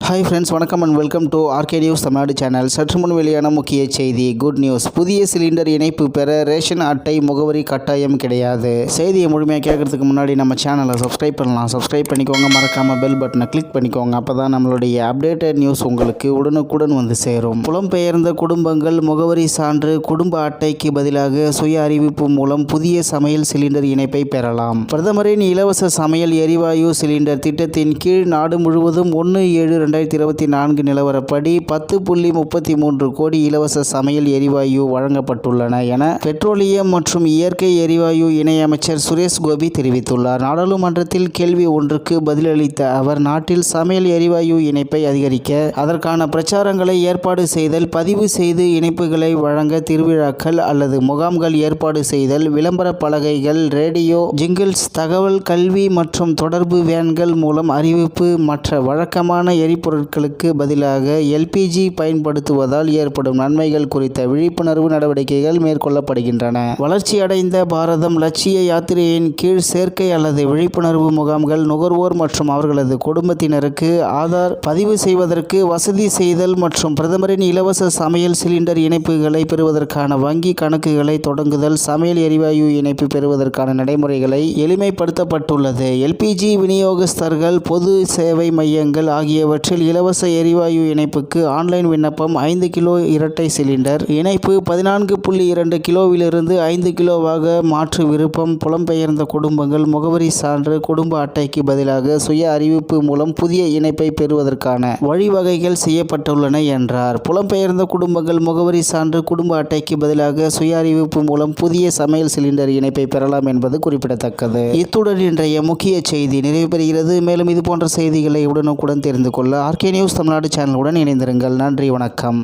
Hi friends, வணக்கம் and welcome to RK news Tamil Nadu channel. சற்று முன் வெளியான முக்கிய செய்தி. Good news. புதிய சிலிண்டர் இணைப்பு பெற ரேஷன் அட்டை முகவரி கட்டாயம் கிடையாது. செய்தியை முழுமையாக கேட்கறதுக்கு முன்னாடி நம்ம சேனலை சப்ஸ்கிரைப் பண்ணலாம். சப்ஸ்கிரைப் பண்ணிக்கோங்க. மறக்காமல் பெல் பட்டனை கிளிக் பண்ணிக்கோங்க. அப்போ தான் நம்மளுடைய அப்டேட்டட் நியூஸ் உங்களுக்கு உடனுக்குடன் வந்து சேரும். புலம்பெயர்ந்த குடும்பங்கள் முகவரி சான்று குடும்ப அட்டைக்கு பதிலாக சுய அறிவிப்பு மூலம் புதிய சமையல் சிலிண்டர் இணைப்பை பெறலாம். பிரதமரின் இலவச சமையல் எரிவாயு சிலிண்டர் திட்டத்தின் கீழ் நாடு முழுவதும் 1/7/2024 நிலவரப்படி 10.33 கோடி இலவச சமையல் எரிவாயு வழங்கப்பட்டுள்ளன என பெட்ரோலியம் மற்றும் இயற்கை எரிவாயு இணையமைச்சர் சுரேஷ் கோபி தெரிவித்துள்ளார். நாடாளுமன்றத்தில் கேள்வி ஒன்றுக்கு பதிலளித்த அவர், நாட்டில் சமையல் எரிவாயு இணைப்பை அதிகரிக்க அதற்கான பிரச்சாரங்களை ஏற்பாடு செய்தல், பதிவு செய்து இணைப்புகளை வழங்க திருவிழாக்கள் அல்லது முகாம்கள் ஏற்பாடு செய்தல், விளம்பர பலகைகள், ரேடியோ ஜிங்கிள்ஸ், தகவல், கல்வி மற்றும் தொடர்பு வேன்கள் மூலம் அறிவிப்பு, மற்ற வழக்கமான எரிபொருட்களுக்கு பதிலாக எல்பிஜி பயன்படுத்துவதால் ஏற்படும் நன்மைகள் குறித்த விழிப்புணர்வு நடவடிக்கைகள் மேற்கொள்ளப்படுகின்றன. வளர்ச்சியடைந்த பாரதம் லட்சிய யாத்திரையின் கீழ் சேர்க்கை அல்லது விழிப்புணர்வு முகாம்கள், நுகர்வோர் மற்றும் அவர்களது குடும்பத்தினருக்கு ஆதார் பதிவு செய்வதற்கு வசதி செய்தல் மற்றும் பிரதமரின் இலவச சமையல் சிலிண்டர் இணைப்புகளை பெறுவதற்கான வங்கி கணக்குகளை தொடங்குதல், சமையல் எரிவாயு இணைப்பு பெறுவதற்கான நடைமுறைகளை எளிமைப்படுத்தப்பட்டுள்ளது. எல்பிஜி விநியோகஸ்தர்கள், பொது சேவை மையங்கள் ஆகியவற்றில் இலவச எரிவாயு இணைப்புக்கு ஆன்லைன் விண்ணப்பம். 5 கிலோ இரட்டை சிலிண்டர் இணைப்பு 14.2 கிலோவிலிருந்து 5 கிலோவாக மாற்று விருப்பம். புலம்பெயர்ந்த குடும்பங்கள் முகவரி சான்று குடும்ப அட்டைக்கு பதிலாக சுய அறிவிப்பு மூலம் புதிய இணைப்பை பெறுவதற்கான வழிவகைகள் செய்யப்பட்டுள்ளன என்றார். புலம்பெயர்ந்த குடும்பங்கள் முகவரி சான்று குடும்ப அட்டைக்கு பதிலாக சுய அறிவிப்பு மூலம் புதிய சமையல் சிலிண்டர் இணைப்பை பெறலாம் என்பது குறிப்பிடத்தக்கது. இத்துடன் இன்றைய முக்கிய செய்தி நிறைவு பெறுகிறது. மேலும் இதுபோன்ற செய்திகளை உடனுக்குடன் தெரிந்து கொள்ள ஆர்கே நியூஸ் தமிழ்நாடு சேனலுடன் இணைந்திருங்கள். நன்றி, வணக்கம்.